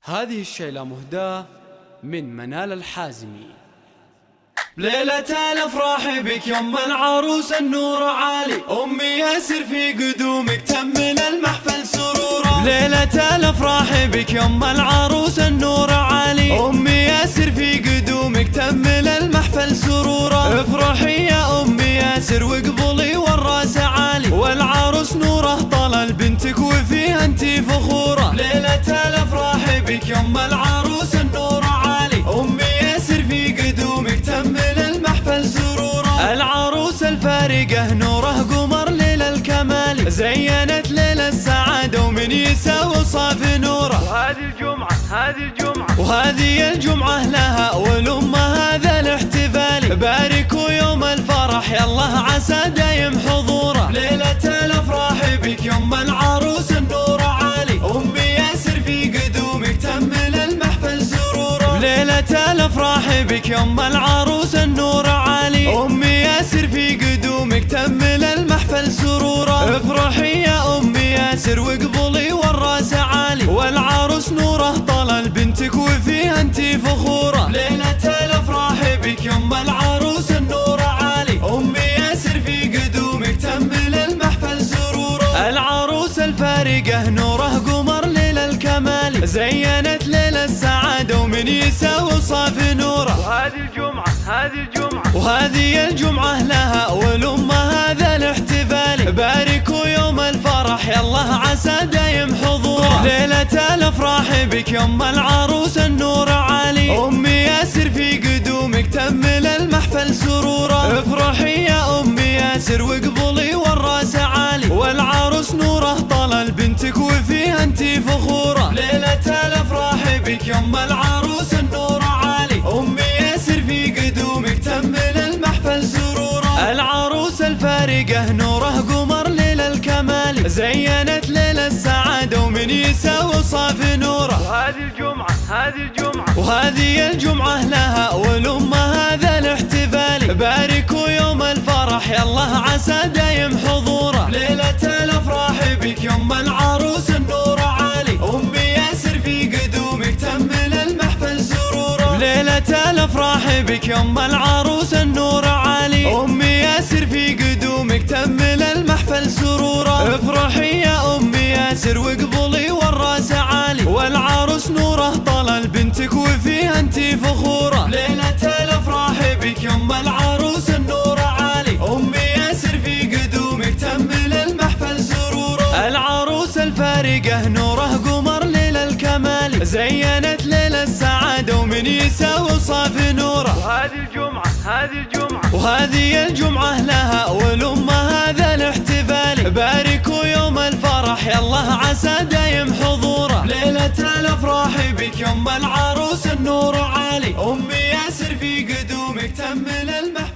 هذه الشيلة مهداة من منال الحازمي. ليلة الافراح بك يوم العروس النور عالي، امي ياسر في قدومك تمل المحفل سرورا. ليلة الافراح بك يوم العروس النور عالي، امي ياسر في قدومك تمل المحفل سرورا. افرحي يا امي ياسر واقبلي والراس عالي، والعروس نوره طلل بنتك وفيها انتي فخورة. ليلة الافراح بك يوم العروس النور عالي، امي ياسر في قدومك تمل المحفل سرورا. العروس الفارقة نوره قمر ليل الكمال، زينت ليل السعادة ومن يساوي صافي نوره. وهذه الجمعة لها والأمة هذا الاحتفال، باركوا يوم الفرح يالله عسى دايم حضوره. ليلة الافراح بك يوم العروس النور عالي، امي ياسر في قدومك تمل المحفل سرورا. ليلة الافراح بك يوم العروس النور عالي، امي ياسر في قدومك تمل المحفل سرورا. افرحي يا امي ياسر واقبلي والراس عالي، والعروس نوره طلل بنتك وفيها انتي فخورة. ليلة الافراح بك يوم العروس النور عالي، امي ياسر في قدومك تمل المحفل سرورا. العروس الفارقة نوره قمر ليل الكمال، زينت ليل السعادة ومن يساوي صافي نوره. وهذه الجمعة لها والأمة هذا الاحتفال، باركوا يوم الفرح يالله عسى دايم حضوره. ليلة الافراح بك يوم العروس النور عالي، امي ياسر في قدومك تمل المحفل سرورا. افرحي يا امي ياسر واقبلي والراس عالي، والعروس نوره طلل بنتك وفيها انتي فخورة. ليلة الافراح بك يوم العروس النور عالي، امي ياسر في قدومك تمل المحفل سرورا. العروس الفارقة نوره قمر ليل الكمال، زينت ليل السعادة ومن يساوي صافي نوره. وهذه الجمعة لها والأمة هذا الاحتفال، باركوا يوم الفرح يالله عسى دايم حضوره. ليلة الافراح بك يوم العروس النور عالي، امي ياسر في قدومك تمل المحفل سرورا. ليلة الافراح بك يوم العروس النور عالي، امي ياسر في قدومك تمل المحفل سرورا. افرحي يا امي ياسر واقبلي والراس عالي، والعروس نوره طلل بنتك وفيها انتي فخورة. ليلة الافراح بك يوم العروس النور عالي، امي ياسر في قدومك تمل المحفل سرورا. العروس الفارقة نوره قمر ليل الكمال، زينت ليل السعادة ومن يساوي صافي نوره. وهذه الجمعة لها والأمة هذا الاحتفال، باركوا يوم الفرح يالله عسى دايم حضوره. ليلة الافراح بك يوم العروس النور عالي، امي ياسر في قدومك تمل المحفل